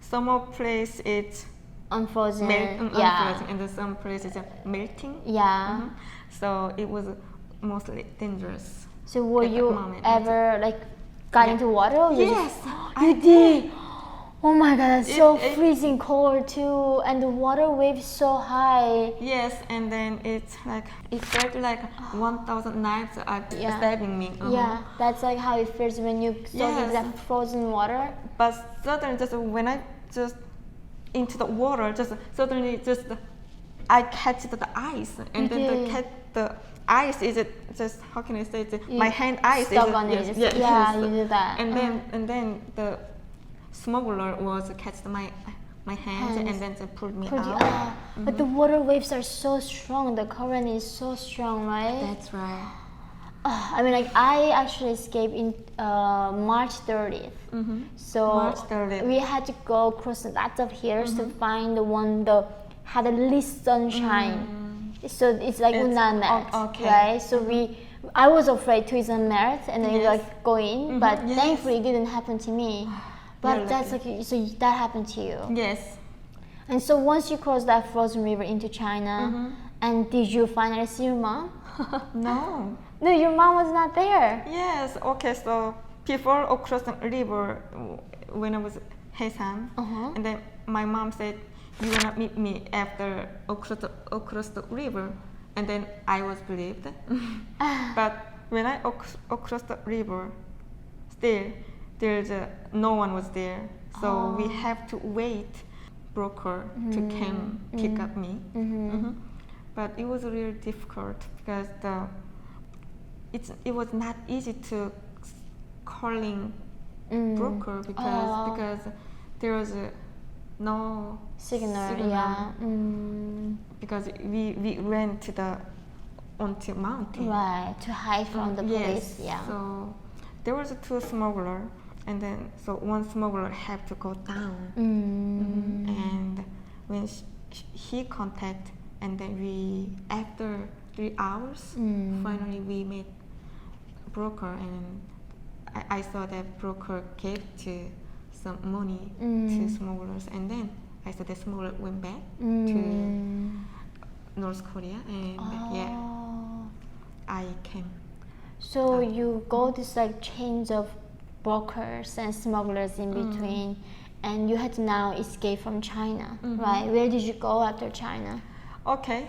some of place it's Unfrozen. unfrozen, and then some place it's melting. Yeah. So it was mostly dangerous. So were at that you moment. ever like got into water? Or you Yes, you did. Oh my god, that's so freezing cold too, and the water waves so high. Yes, and then it's like it felt like 1,000 knives are stabbing me. Yeah, that's like how it feels when you soak in that frozen water. But suddenly, just when I just into the water, just suddenly just I catch the ice, and then the ice is just how can I say it? My hand ice is stuck on it. You do that. And then the smuggler was catched my hands and then pulled me out. But the water waves are so strong. The current is so strong, right? That's right. I mean, like I actually escaped in March 30th. So March 30th. we had to go across lots of hills to find the one that had the least sunshine. So it's like Unnan Meret, right? So I was afraid to Unnan Meret and then like go in, but thankfully it didn't happen to me. But that's like so that happened to you. Yes. And so once you crossed that frozen river into China, and did you finally see your mom? No. No, your mom was not there. Yes. Okay. So before across the river, when I was Haesan, and then my mom said, "You wanna meet me after across the river," and then I was believed. But when I across the river, still no one was there. So we have to wait broker to come pick up me. But it was really difficult because it was not easy to calling broker because there was no Signal. Yeah. because we went onto mountain. Right, to hide from the police. Yes. Yeah. So there was two smuggler, and then so one smuggler had to go down, and when he contact, and then we after 3 hours finally we met broker, and I saw that broker gave to some money to smugglers, and then I saw the smuggler went back to North Korea, and I came. So you go this like chains of brokers and smugglers in between, and you had to now escape from China, right? Where did you go after China? Okay,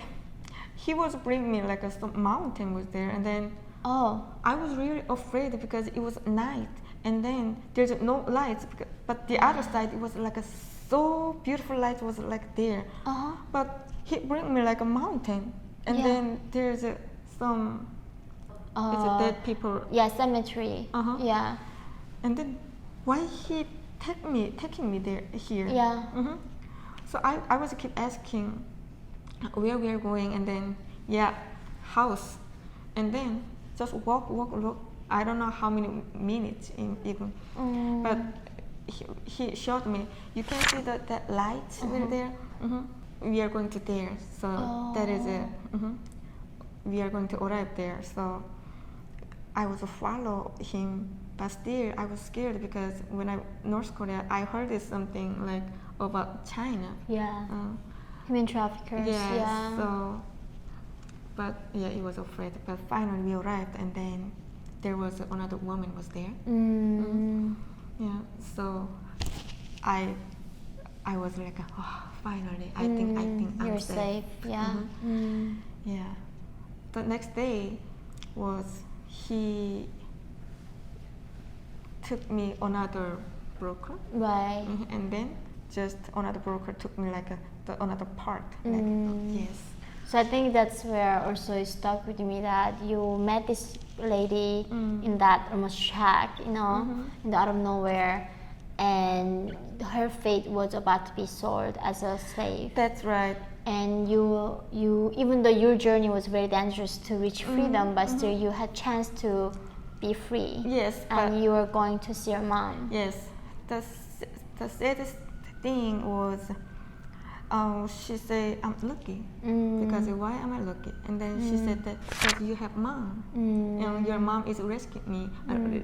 he was bringing me like some mountain was there, and then I was really afraid because it was night, and then there's no lights, but the other side it was like a so beautiful light was like there, but he bring me like a mountain, and then there's some it's a dead people. Yeah, cemetery. Yeah. And then why he taking me there here? Yeah. So I was keep asking where we are going, and then house, and then just walk. I don't know how many minutes in even, but he showed me. You can see that lights over there. We are going to there, so that is it. We are going to arrive there. So I was follow him, but still I was scared because when I North Korea, I heard something like about China. Yeah. Human traffickers. Yes, Yeah. So, but it was afraid. But finally we arrived, and then there was another woman was there. Yeah. So I was like, finally, I think I'm you're safe. Yeah. Yeah. The next day was he took me another broker. Right. And then just another broker took me like another part. Like, yes. So I think that's where also it stuck with me that you met this lady in that almost shack, in the out of nowhere, and her fate was about to be sold as a slave. That's right. And you even though your journey was very dangerous to reach freedom, but still you had chance to be free. Yes. And you were going to see your mom. Yes. The saddest thing was she said, I'm lucky. Because why am I lucky? And then she said that because you have mom. And your mom is rescued me,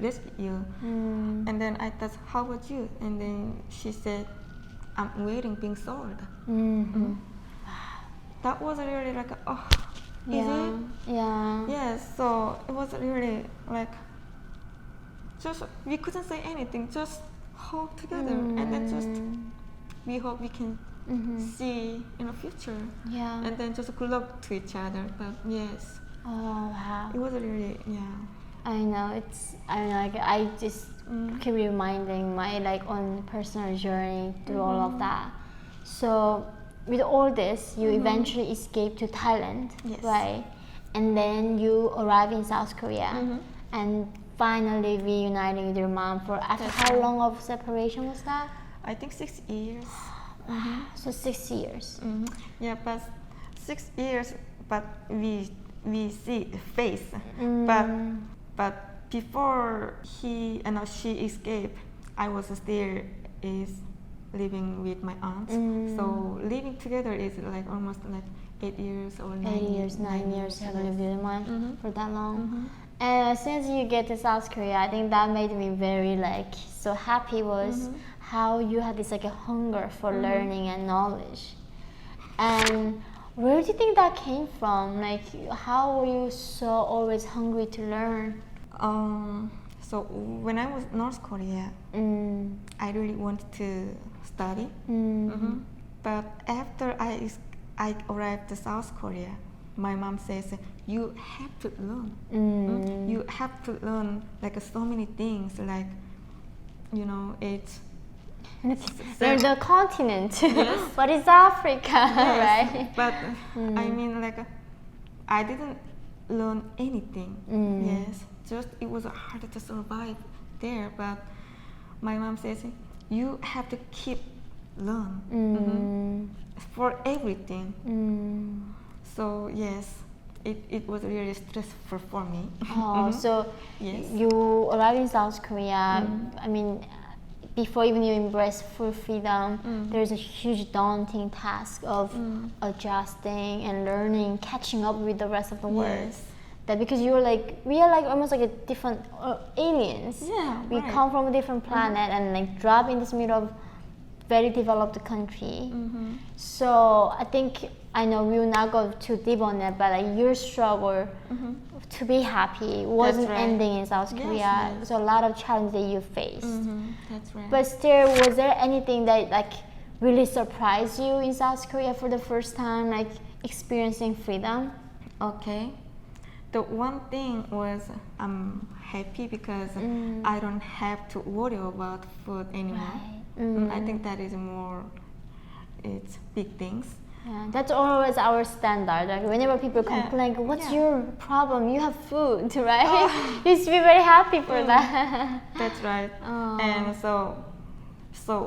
rescued you. And then I thought, how about you? And then she said, I'm waiting being sold. That was really like, is it? Yeah. Yes, so it was really like, just, we couldn't say anything, just hold together. And then just, we hope we can see in the future. Yeah. And then just good luck to each other. But yes. Oh wow. It was really, I know, like I just keep reminding my like own personal journey through all of that. So with all this, you eventually escaped to Thailand, right? And then you arrive in South Korea, and finally reuniting with your mom for after how long of separation was that? I think 6 years. So 6 years. Yeah, but 6 years, but we see face. But before he and she escaped, I was still living with my aunt. So living together is like almost like 8 years or 9 years. 9 years having lived with your mom for that long. And since you get to South Korea, I think that made me very like so happy was how you had this like a hunger for learning and knowledge. And where do you think that came from? Like, how were you so always hungry to learn? So when I was in North Korea, I really wanted to study. But after I arrived to South Korea, my mom says, you have to learn. You have to learn like so many things, like, you know, it's Learn the continent. Yes. What is Africa, yes, right? but I mean, like, I didn't learn anything. Yes, just it was hard to survive there. But my mom says, you have to keep learn for everything. So yes, it was really stressful for me. Oh, so Yes. you arrived in South Korea. I mean, before even you embrace full freedom, there's a huge daunting task of adjusting and learning, catching up with the rest of the world. Yes. That because we are like almost like a different aliens. Yeah, We right. come from a different planet and like drop in this middle of very developed country. So I think I know we will not go too deep on that, but like your struggle to be happy wasn't right. ending in South Yes, Korea. yes. So a lot of challenges that you faced. That's right. But still, was there anything that like really surprised you in South Korea for the first time, like experiencing freedom? Okay. The one thing was I'm happy because I don't have to worry about food anymore. Right. I think that is more, it's big things. Yeah, that's always our standard. Like whenever people Yeah. complain, what's Yeah. your problem? You have food, right? You should be very happy for that. That's right. Oh. And so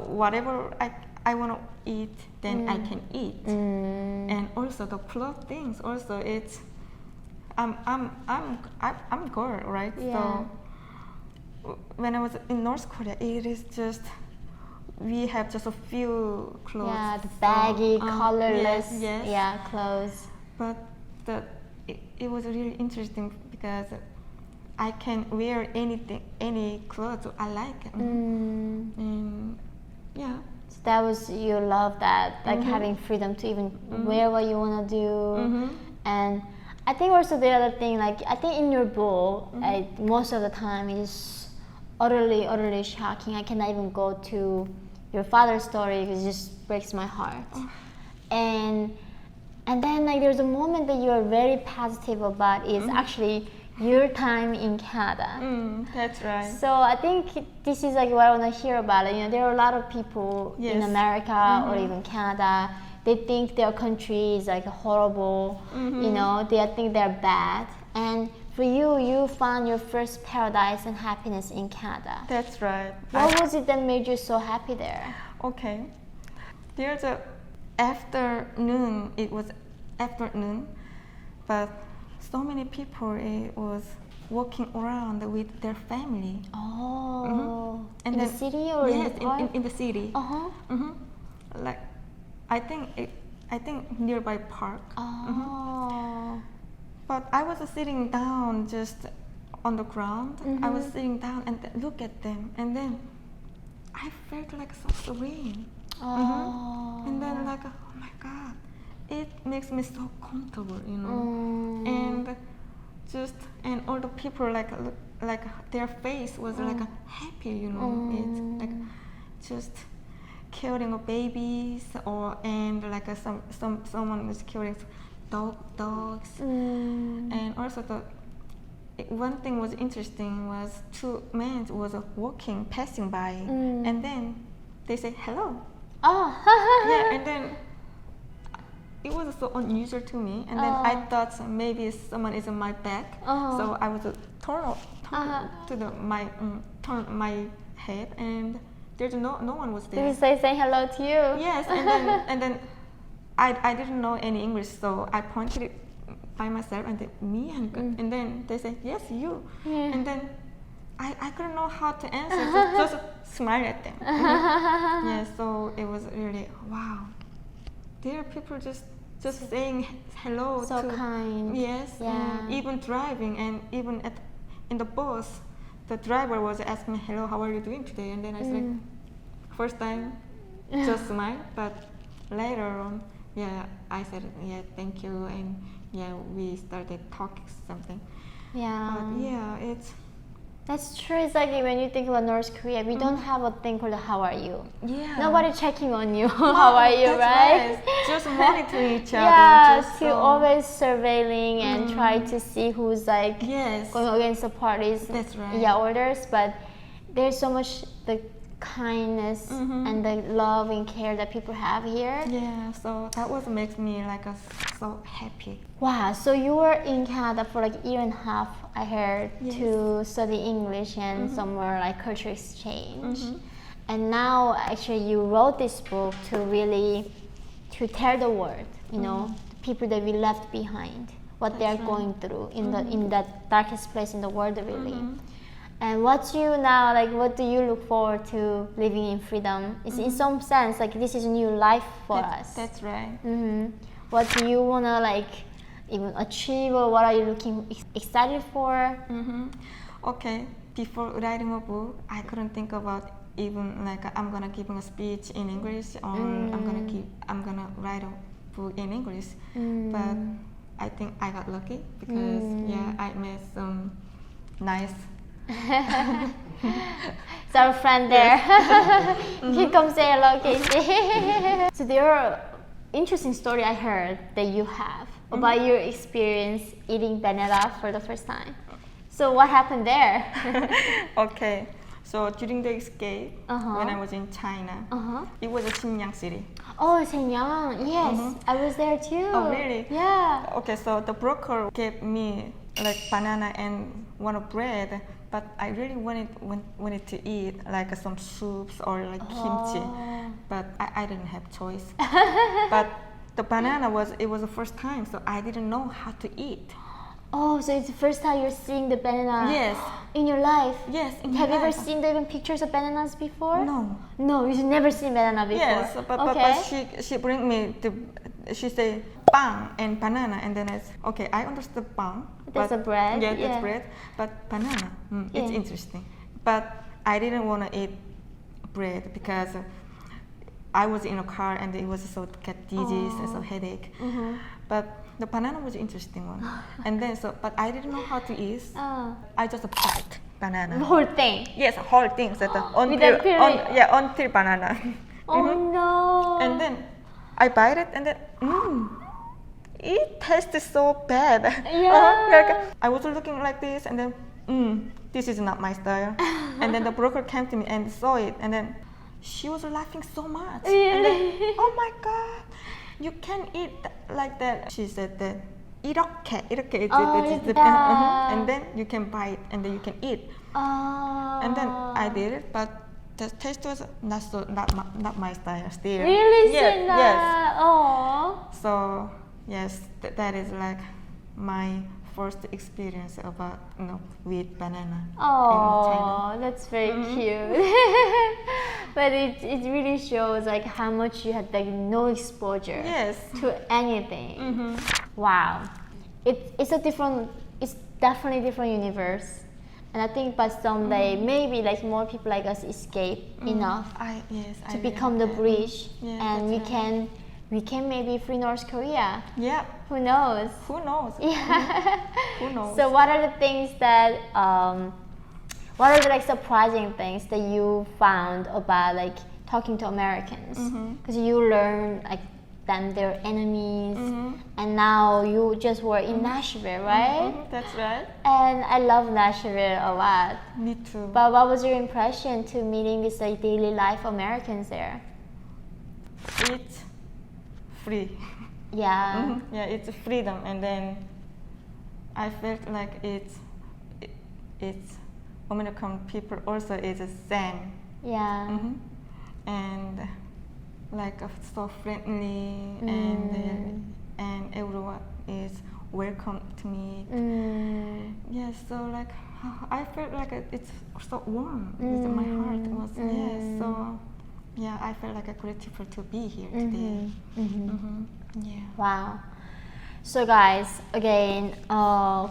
whatever I want to eat, then I can eat. And also the clothes things. Also, it's I'm girl, right? Yeah. So when I was in North Korea, it is just we have just a few clothes. Yeah, the baggy, So, colorless, yes. yeah, clothes. But it was really interesting because I can wear anything, any clothes I like. And yeah. So that was, you love that, like having freedom to even wear what you want to do. And I think also the other thing, like I think in your book, most of the time is utterly shocking. I cannot even go to your father's story because it just breaks my heart. And then like there's a moment that you are very positive about is actually your time in Canada. That's right. So I think this is like what I want to hear about it. You know, there are a lot of people in Yes. America or even Canada. They think their country is like horrible. You know, they think they're bad. And for you, you found your first paradise and happiness in Canada. That's right. What was it that made you so happy there? Okay. There's a afternoon. It was afternoon, but so many people was walking around with their family. Oh, And in the then- city or in yes, the park? in the city. Like, I think nearby park. Oh. But I was sitting down just on the ground. I was sitting down and look at them, and then I felt like so serene. Oh. And then like, oh my God, it makes me so comfortable, you know. And all the people like their face was like happy, you know. It's like just carrying babies and like someone was carrying dogs. And also one thing was interesting was two men was walking, passing by, and then they say hello. Oh. Yeah, and then it was so unusual to me, and then I thought maybe someone is on my back, so I was turn my head, and there's no one was there. Did he say hello to you? Yes, and then I didn't know any English, so I pointed it by myself and then me and then they said yes, you, and then I couldn't know how to answer, so just smile at them. Yeah, so it was really wow. There are people just saying hello. So to, kind. Yes, Yeah. and even driving, and even in the bus, the driver was asking me, hello, how are you doing today? And then I said, first time just smile, but later on, I said thank you, and we started talking something. Yeah. But it's That's true. It's like when you think about North Korea, we don't have a thing called how are you. Yeah. Nobody checking on you. How are you, that's right? Just monitoring each other. Yeah, just to always surveilling and try to see who's like Yes. going against the parties. That's right. Yeah, orders. But there's so much the kindness and the love and care that people have here. Yeah, so that was makes me like so happy. Wow, so you were in Canada for like a year and a half, I heard, Yes. to study English and somewhere like culture exchange. And now actually you wrote this book to really to tell the world, you know, the people that we left behind, what they're going through in that darkest place in the world really. And what's you now, like what do you look forward to living in freedom? It's in some sense like this is a new life for us. That's right. What do you wanna like even achieve, or what are you looking excited for? Okay, before writing a book, I couldn't think about even like I'm gonna give a speech in English, or I'm gonna write a book in English. But I think I got lucky because I met some nice. It's our friend there. He come say hello, Casey. So there are interesting story I heard that you have about your experience eating banana for the first time. So what happened there? Okay, so during the escape, when I was in China, it was a Xinjiang city. Oh, Shenyang. Yes, I was there too. Oh, really? Yeah. Okay, so the broker gave me like banana and one of bread, but I really wanted to eat like some soups or like kimchi, but I didn't have choice. But the banana was the first time, so I didn't know how to eat. Oh, so it's the first time you're seeing the banana. Yes. In your life. Yes. Have you ever seen even pictures of bananas before? No. No, you've never seen banana before. Yes, but she bring me she say bang and banana, and then I understood bang. That's a bread. Yeah, that's bread. But banana, it's interesting. But I didn't want to eat bread because I was in a car and it was so get dizzy and so headache. But the banana was an interesting one. And then but I didn't know how to eat. I just bite banana. The whole thing. Yes, whole thing. So until banana. Oh no. And then I bite it, and then it tastes so bad. Yeah. I was looking like this, and then this is not my style. And then the broker came to me and saw it, and then she was laughing so much. Really? And then, oh my god, you can eat like that. She said that 이렇게 and then you can bite and then you can eat. And then I did it, but the taste was not my style still. Really? Yes. Oh. So yes, that is like my first experience about with banana in China. Oh, that's very cute. But it really shows like how much you had like no exposure to anything. Wow, it's definitely different universe. And I think by someday maybe like more people like us escape enough to become the bridge, and we can maybe free North Korea. Yeah. Who knows? Who knows? Yeah. Who knows? So what are the things that what are the like surprising things that you found about like talking to Americans? Because you learn like them their enemies, and now you just were in Nashville, right? That's right. And I love Nashville a lot. Me too. But what was your impression to meeting this like daily life Americans there? It's free. Yeah. Yeah, it's freedom, and then I felt like it's American people also is the same. Yeah. And like so friendly, and everyone is welcome to me. Yes, so like I felt like it's so warm. My heart was so. Yeah, I felt like grateful to be here today. Yeah. Wow. So guys, again,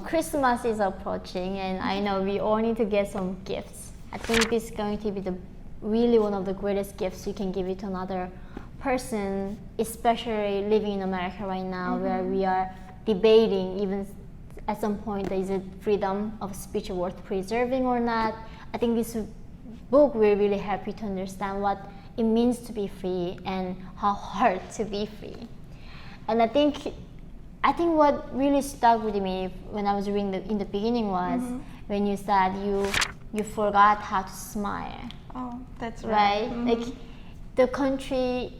Christmas is approaching, and I know we all need to get some gifts. I think this is going to be the really one of the greatest gifts you can give it to another person, especially living in America right now, where we are debating even at some point, is it freedom of speech worth preserving or not? I think this book will really help you to understand what it means to be free and how hard to be free. And I think what really stuck with me when I was reading in the beginning was when you said you forgot how to smile. Oh, that's right. Like the country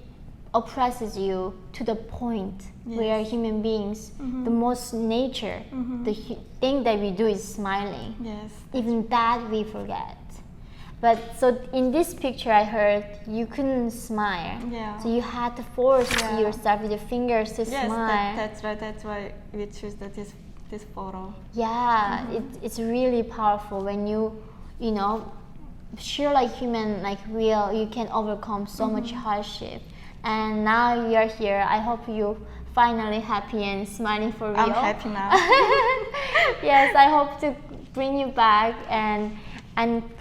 oppresses you to the point where human beings, the most nature, the thing that we do is smiling. Yes. Even that we forget. But so in this picture I heard you couldn't smile. Yeah. So you had to force yourself with your fingers to smile. That's right. That's why we choose this photo. Yeah, it's really powerful when you know, sure, like human, like real, you can overcome so much hardship. And now you're here. I hope you finally happy and smiling for real. I'm happy now. Yes, I hope to bring you back, and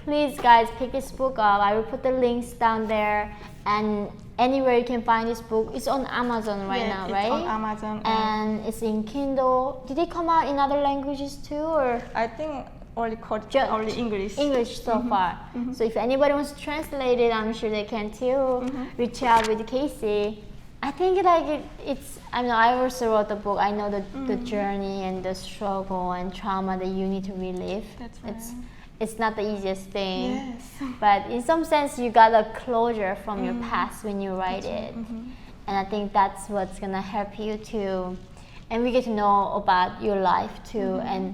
please guys pick this book up. I will put the links down there, and anywhere you can find this book. It's on Amazon right now, right? It's on Amazon. And it's in Kindle. Did it come out in other languages too, or? I think only English. English so far. So if anybody wants to translate it, I'm sure they can too. Reach out with Casey. I think like it's. I know I also wrote the book. I know the journey and the struggle and trauma that you need to relive. That's right. It's not the easiest thing. Yes. But in some sense, you got a closure from your past when you write it, and I think that's what's gonna help you too. And we get to know about your life too. And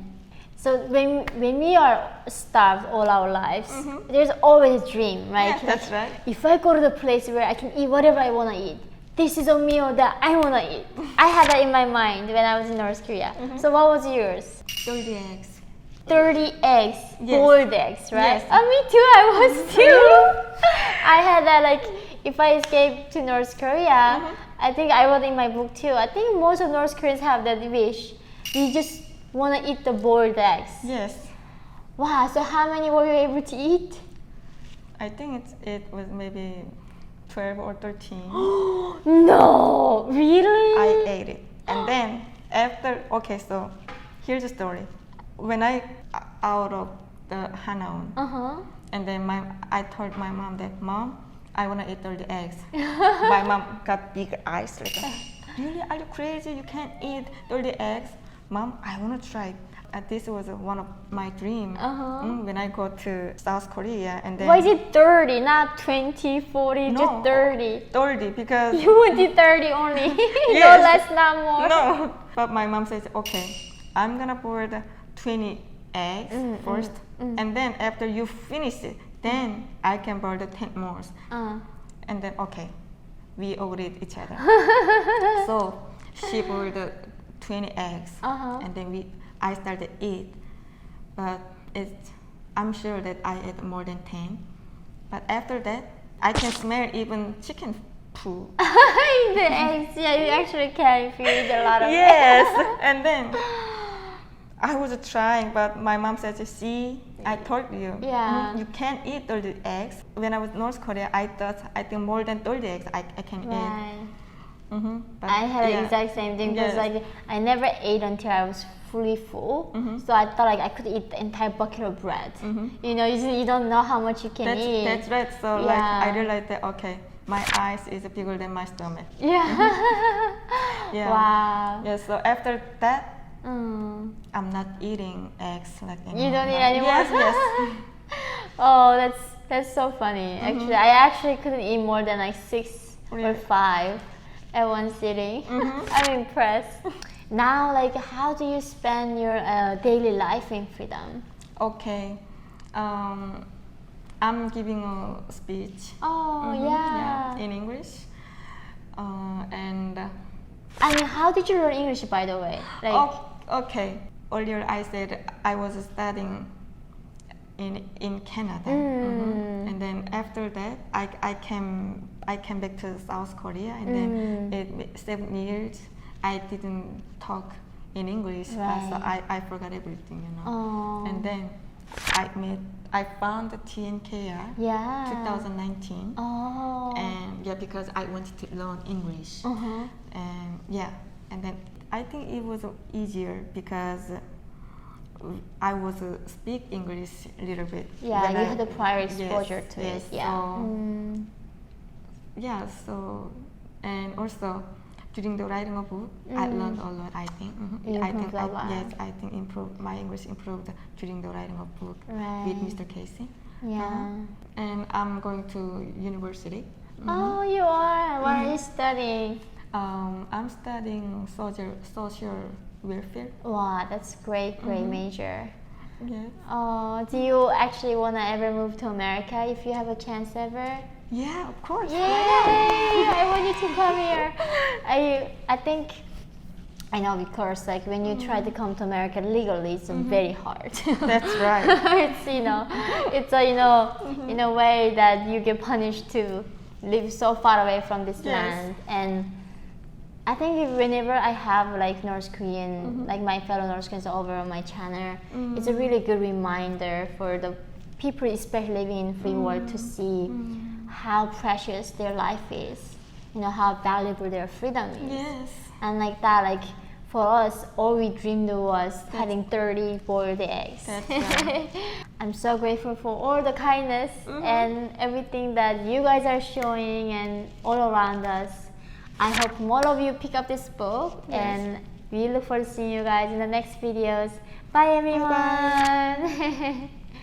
so when we are starved all our lives, there's always a dream, right? Yeah, that's right. If I go to the place where I can eat whatever I want to eat, this is a meal that I want to eat. I had that in my mind when I was in North Korea. So what was yours? 30 eggs. 30 eggs, Yes. boiled eggs, right? Yes. Me too, I was too. I had that like, if I escape to North Korea, I think I wrote in my book too, I think most of North Koreans have that wish. We just want to eat the boiled eggs. Yes. Wow, so how many were you able to eat? I think it was maybe 12 or 13. No, really? I ate it. And then after, okay, so here's the story. When I out of the Hanaon, and then I told my mom that, Mom, I want to eat 30 eggs. My mom got big eyes like, really, are you crazy? You can't eat 30 eggs? Mom, I want to try. This was one of my dreams when I go to South Korea. And then why is it 30, not 20, 40, No, just 30? 30 because You would do 30 only, no Yes. less, not more. no. But my mom says, okay, I'm gonna boil the 20 eggs first, and then after you finish it, then I can boil the 10 more. And then okay, we agreed each other. So she boiled the 20 eggs, and then I started to eat. But I'm sure that I ate more than 10. But after that, I can smell even chicken poo. The eggs, yeah, you actually can if you eat a lot of Yes, and then I was trying, but my mom said, see, I told you, Yeah. you can't eat 30 eggs. When I was in North Korea, I thought, I think more than 30 eggs I can eat. Right. But I had yeah. the exact same thing because Yes. like I never ate until I was fully full. So I thought like I could eat the entire bucket of bread. You know, you don't know how much you can eat. That's right. So Yeah. like I realized that okay, my eyes is bigger than my stomach. Yeah. Yeah. Wow. Yeah. So after that, Mm. I'm not eating eggs like anymore. You don't eat now. anymore? Yes. Yes. Oh, that's so funny. Actually, I couldn't eat more than like 6 or Really? 5 at one sitting. I'm impressed. Now, like, how do you spend your daily life in freedom? Okay. I'm giving a speech. Oh, yeah. In English. And I mean, how did you learn English, by the way? Like, okay. Earlier I said I was studying in Canada, and then after that I came back to South Korea, and then 7 years I didn't talk in English, Right. so I forgot everything, you know. Oh. And then I found the tea in Korea, Yeah. 2019. Oh. And yeah, because I wanted to learn English. And yeah, and then I think it was easier because I was speak English a little bit. Yeah, when you I- had the prior yes, exposure to yes, it. Yeah. So, yeah, so, and also during the writing of book, I learned a lot. I think. You I think improved a lot. yes, I think my English improved during the writing of book Right. with Mr. Casey. Yeah. And I'm going to university. Oh, you are. What are you studying? I'm studying social welfare. Wow, that's great major. Yes. Oh, do you actually wanna ever move to America if you have a chance ever? Yeah, of course. Yay! I want you to come here. I think I know because like when you try to come to America legally, it's very hard. That's right. It's it's a in a way that you get punished to live so far away from this Yes. land. And I think whenever I have like North Korean, like my fellow North Koreans over on my channel, it's a really good reminder for the people, especially living in free world, to see how precious their life is. You know how valuable their freedom is. Yes. And like that, like for us, all we dreamed of was having 30 boiled eggs. That's right. I'm so grateful for all the kindness and everything that you guys are showing and all around us. I hope more of you pick up this book, and we look forward to seeing you guys in the next videos. Bye everyone! Bye-bye.